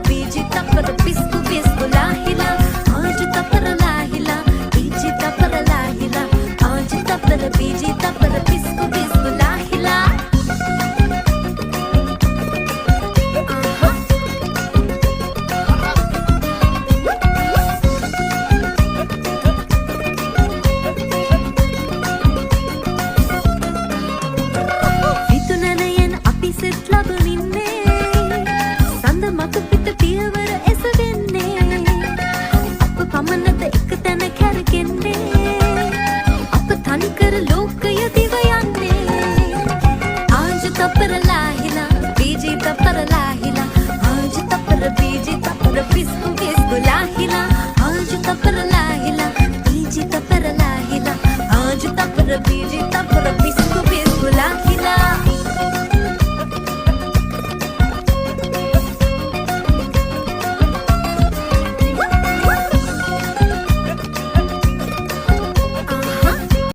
बीजी तपर पिस्कू पिस्कू लाहिला आज तपर लाहिला बीजी तपर लाहिला आज तपर बीजी तपर पिस्कू पिस्कू लाहिला විතුනනයෙන් අපි සෙත් ලබමින්නේ සඳ මතු පිට පියවර එසවෙන්නේ අප පමණද එක තැන කැරකෙන්නේ අප තනිකර ලෝකය දිව යන්නේ ආජ තපර ලාහිලා බීජී තපර ලාහිලා ආජ තපර බීජී තපර පිස්කු පිස්කු लाहिला आज तपर लाहिला बीजी तपर लाहिला आज तपर बीजी तपर